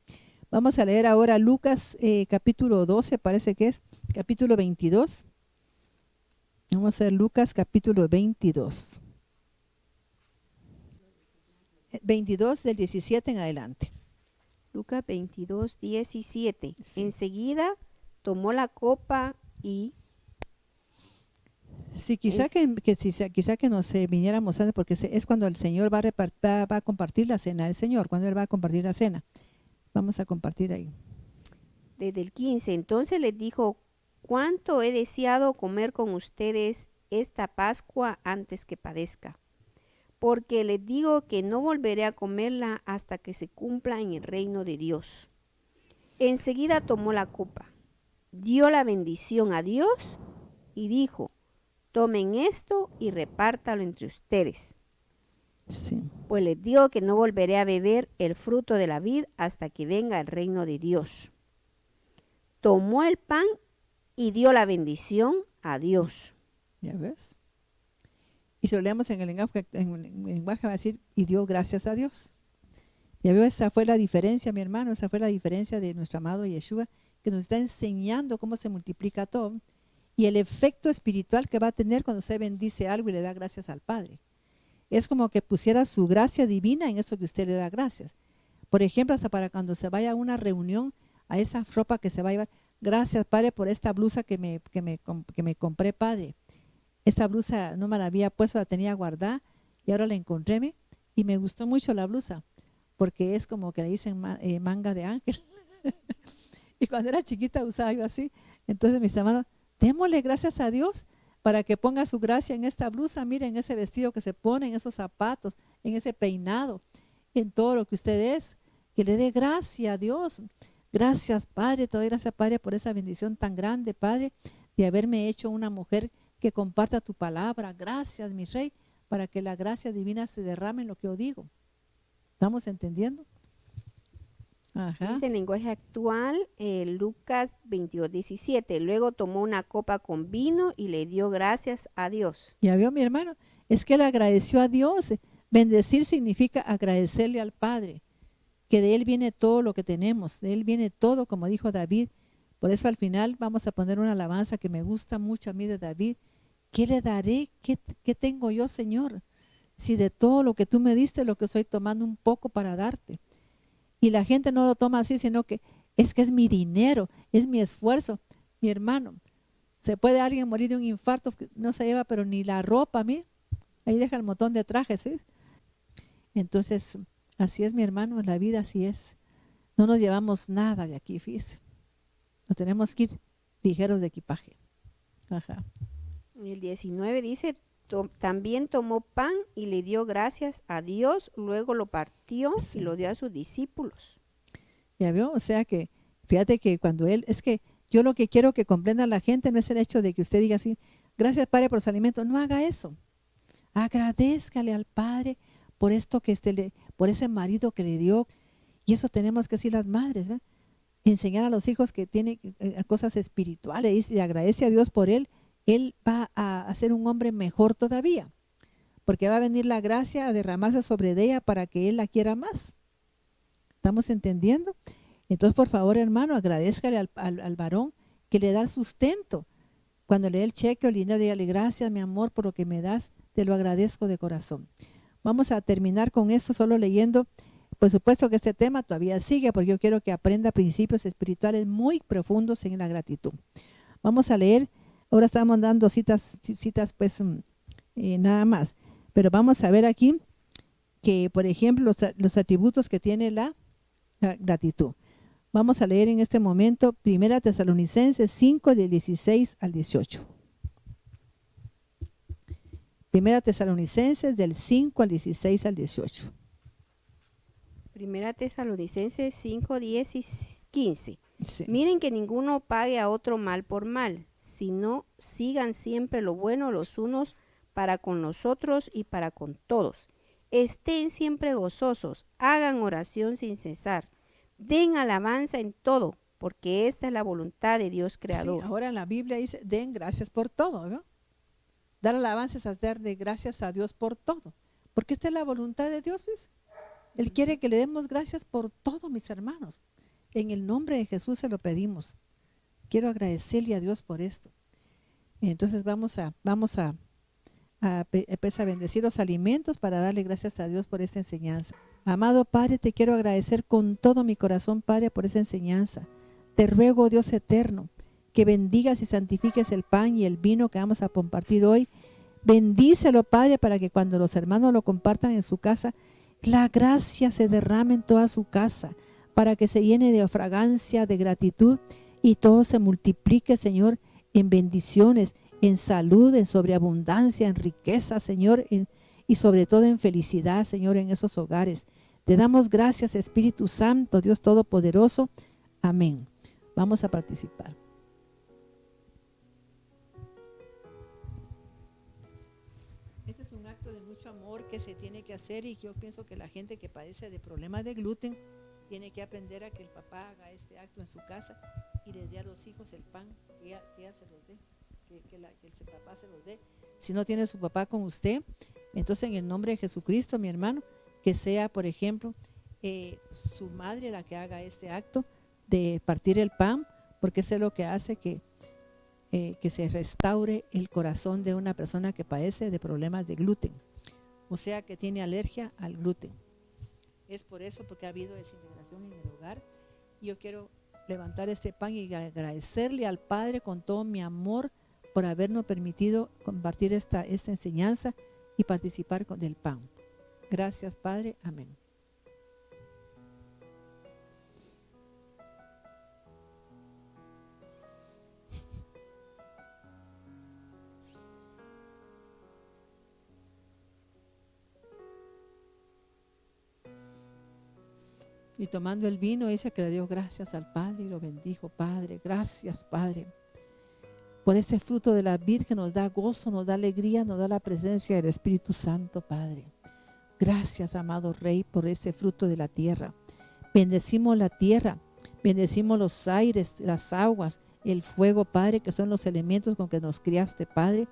Vamos a leer ahora Lucas capítulo 12, parece que es, capítulo 22. Vamos a ver Lucas capítulo 22. 22 del 17 en adelante. Lucas 22, 17. Sí. Enseguida tomó la copa y... Sí, quizá que nos viniéramos antes, porque es cuando el Señor va a compartir la cena, el Señor, cuando Él va a compartir la cena. Vamos a compartir ahí. Desde el 15. Entonces les dijo, ¿cuánto he deseado comer con ustedes esta Pascua antes que padezca? Porque les digo que no volveré a comerla hasta que se cumpla en el reino de Dios. Enseguida tomó la copa, dio la bendición a Dios y dijo, tomen esto y repártalo entre ustedes. Sí. Pues les digo que no volveré a beber el fruto de la vid hasta que venga el reino de Dios. Tomó el pan y dio la bendición a Dios. ¿Ya ves? Y si lo leemos en el lenguaje va a decir, y dio gracias a Dios. Ya veo, esa fue la diferencia, mi hermano, esa fue la diferencia de nuestro amado Yeshua, que nos está enseñando cómo se multiplica todo y el efecto espiritual que va a tener cuando usted bendice algo y le da gracias al Padre. Es como que pusiera su gracia divina en eso que usted le da gracias. Por ejemplo, hasta para cuando se vaya a una reunión, a esa ropa que se va a llevar. Gracias, Padre, por esta blusa que me compré, Padre. Esta blusa no me la había puesto, la tenía guardada y ahora la encontré y me gustó mucho la blusa porque es como que le dicen manga de ángel. Y cuando era chiquita usaba yo así. Entonces, mis hermanos, démosle gracias a Dios para que ponga su gracia en esta blusa, miren ese vestido que se pone, en esos zapatos, en ese peinado, en todo lo que usted es, que le dé gracia a Dios. Gracias, Padre, te doy gracias, Padre, por esa bendición tan grande, Padre, de haberme hecho una mujer que comparta tu palabra. Gracias, mi Rey, para que la gracia divina se derrame en lo que yo digo. ¿Estamos entendiendo? Ajá. Dice en lenguaje actual, Lucas 22:17. Luego tomó una copa con vino y le dio gracias a Dios. Ya vio, mi hermano, es que él agradeció a Dios. Bendecir significa agradecerle al Padre, que de él viene todo lo que tenemos, de él viene todo, como dijo David. Por eso al final vamos a poner una alabanza que me gusta mucho a mí de David. ¿Qué le daré? ¿Qué tengo yo, Señor? Si de todo lo que tú me diste, lo que estoy tomando un poco para darte. Y la gente no lo toma así, sino que es mi dinero, es mi esfuerzo. Mi hermano, se puede alguien morir de un infarto, no se lleva pero ni la ropa a mí. Ahí deja el montón de trajes, ¿sí? Entonces, así es, mi hermano, la vida así es. No nos llevamos nada de aquí, fíjese. Nos tenemos que ir ligeros de equipaje. Ajá. El 19 dice, también tomó pan y le dio gracias a Dios, luego lo partió Sí. y lo dio a sus discípulos. ¿Ya vio? O sea que, fíjate que cuando él, es que yo lo que quiero que comprenda la gente no es el hecho de que usted diga así, gracias Padre por los alimentos, no haga eso. Agradézcale al Padre por esto que por ese marido que le dio. Y eso tenemos que decir las madres, ¿verdad? Enseñar a los hijos que tienen cosas espirituales y agradece a Dios por él va a ser un hombre mejor todavía, porque va a venir la gracia a derramarse sobre ella para que él la quiera más. ¿Estamos entendiendo? Entonces, por favor, hermano, agradézcale al varón que le da el sustento. Cuando le dé el cheque o el dinero, dígale, gracias, mi amor, por lo que me das, te lo agradezco de corazón. Vamos a terminar con esto solo leyendo. Por supuesto que este tema todavía sigue, porque yo quiero que aprenda principios espirituales muy profundos en la gratitud. Vamos a leer, ahora estamos dando citas pues nada más, pero vamos a ver aquí que, por ejemplo, los atributos que tiene la gratitud. Vamos a leer en este momento 1 Tesalonicenses 5, del 16 al 18. 1 Tesalonicenses del 5 al 16 al 18. Primera Tesalonicenses 5, 10 y 15. Sí. Miren que ninguno pague a otro mal por mal, sino sigan siempre lo bueno los unos para con los otros y para con todos. Estén siempre gozosos, hagan oración sin cesar, den alabanza en todo, porque esta es la voluntad de Dios creador. Sí, ahora en la Biblia dice, den gracias por todo, ¿no? Dar alabanzas es darle gracias a Dios por todo, porque esta es la voluntad de Dios, ¿ves? Él quiere que le demos gracias por todo, mis hermanos. En el nombre de Jesús se lo pedimos. Quiero agradecerle a Dios por esto. Entonces vamos a bendecir los alimentos para darle gracias a Dios por esta enseñanza. Amado Padre, te quiero agradecer con todo mi corazón, Padre, por esa enseñanza. Te ruego, Dios eterno, que bendigas y santifiques el pan y el vino que vamos a compartir hoy. Bendícelo, Padre, para que cuando los hermanos lo compartan en su casa, la gracia se derrame en toda su casa, para que se llene de fragancia, de gratitud, y todo se multiplique, Señor, en bendiciones, en salud, en sobreabundancia, en riqueza, Señor, y sobre todo en felicidad, Señor, en esos hogares. Te damos gracias, Espíritu Santo, Dios Todopoderoso. Amén. Vamos a participar. Este es un acto de mucho amor que se tiene que hacer, y yo pienso que la gente que padece de problemas de gluten tiene que aprender a que el papá haga este acto en su casa y les dé a los hijos el pan, que ella se los dé, que el papá se los dé. Si no tiene su papá con usted, entonces en el nombre de Jesucristo, mi hermano, que sea, por ejemplo, su madre la que haga este acto de partir el pan, porque eso es lo que hace que se restaure el corazón de una persona que padece de problemas de gluten, o sea, que tiene alergia al gluten. Es por eso, porque ha habido desintegración en el hogar. Yo quiero levantar este pan y agradecerle al Padre con todo mi amor por habernos permitido compartir esta enseñanza y participar del pan. Gracias, Padre. Amén. Y tomando el vino, dice que le dio gracias al Padre y lo bendijo. Padre, gracias, Padre, por ese fruto de la vid que nos da gozo, nos da alegría, nos da la presencia del Espíritu Santo, Padre. Gracias, amado Rey, por ese fruto de la tierra. Bendecimos la tierra, bendecimos los aires, las aguas, el fuego, Padre, que son los elementos con que nos criaste, Padre,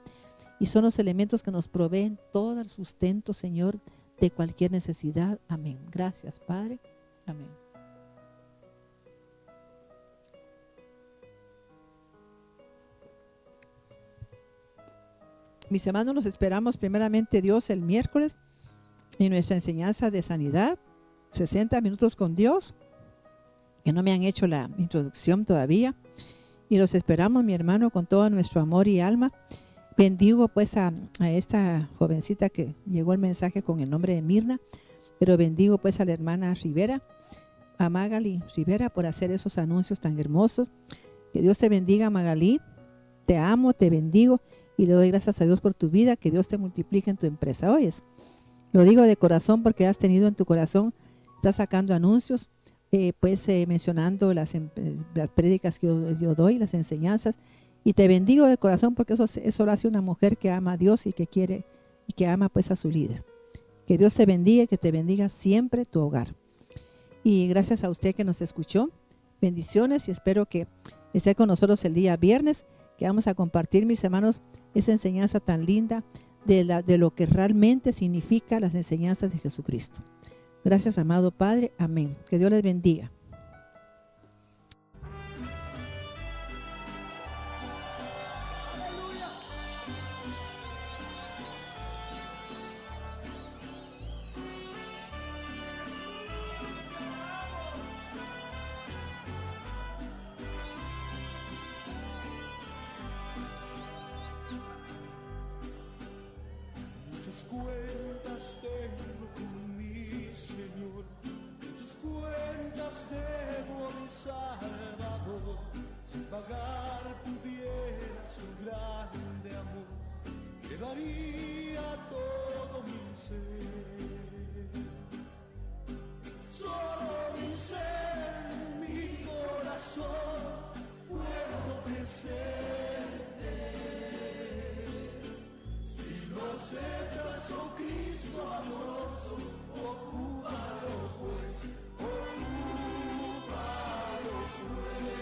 y son los elementos que nos proveen todo el sustento, Señor, de cualquier necesidad. Amén. Gracias, Padre. Amén. Mis hermanos, nos esperamos primeramente Dios el miércoles en nuestra enseñanza de sanidad, 60 minutos con Dios, que no me han hecho la introducción todavía, y los esperamos, mi hermano, con todo nuestro amor y alma. Bendigo pues a esta jovencita que llegó el mensaje con el nombre de Mirna, pero bendigo pues a la hermana Rivera, a Magali Rivera, por hacer esos anuncios tan hermosos. Que Dios te bendiga, Magali, te amo, te bendigo y le doy gracias a Dios por tu vida, que Dios te multiplique en tu empresa. Oyes, lo digo de corazón porque has tenido en tu corazón, estás sacando anuncios, mencionando las prédicas que yo doy, las enseñanzas, y te bendigo de corazón porque eso lo hace una mujer que ama a Dios y que quiere y que ama pues a su líder. Que Dios te bendiga y que te bendiga siempre tu hogar. Y gracias a usted que nos escuchó, bendiciones, y espero que esté con nosotros el día viernes, que vamos a compartir, mis hermanos, esa enseñanza tan linda de lo que realmente significa las enseñanzas de Jesucristo. Gracias, amado Padre. Amén. Que Dios les bendiga. Cuentas tengo con mi Señor, muchas cuentas debo a mi Salvador. Si pagar pudiera su grande amor, le daría todo mi ser. Solo mi ser, mi corazón puedo ofrecerte. Si lo aceptas, oh Cristo amoroso, ocúpalo pues, ocúpalo pues.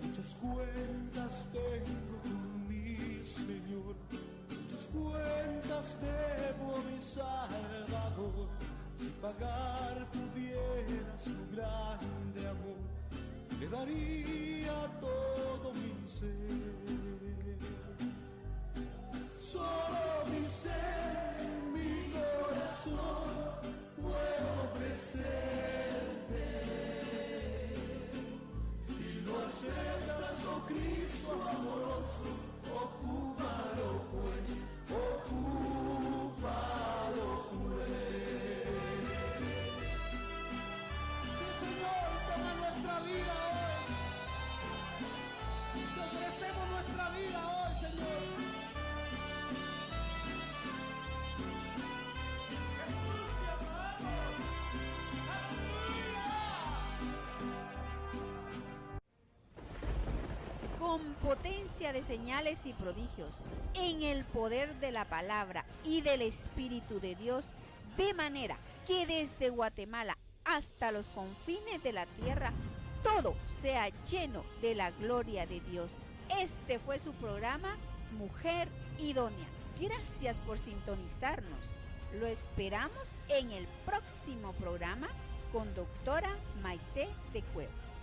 Muchas cuentas tengo con mi Señor, muchas cuentas debo a mi Salvador. Si pagar pudiera su grande amor, le daría todo mi ser. Solo mi ser, mi corazón puedo ofrecerte. Si lo aceptas, oh Cristo amoroso, ocúpalo pues, ocúpalo pues. Sí, Señor, toma nuestra vida hoy. Te ofrecemos nuestra vida hoy, Señor. Jesús, te amamos. ¡Aleluya! Con potencia de señales y prodigios, en el poder de la palabra y del Espíritu de Dios, de manera que desde Guatemala hasta los confines de la tierra, todo sea lleno de la gloria de Dios. Este fue su programa, Mujer Idónea. Gracias por sintonizarnos. Lo esperamos en el próximo programa con doctora Maite de Cuevas.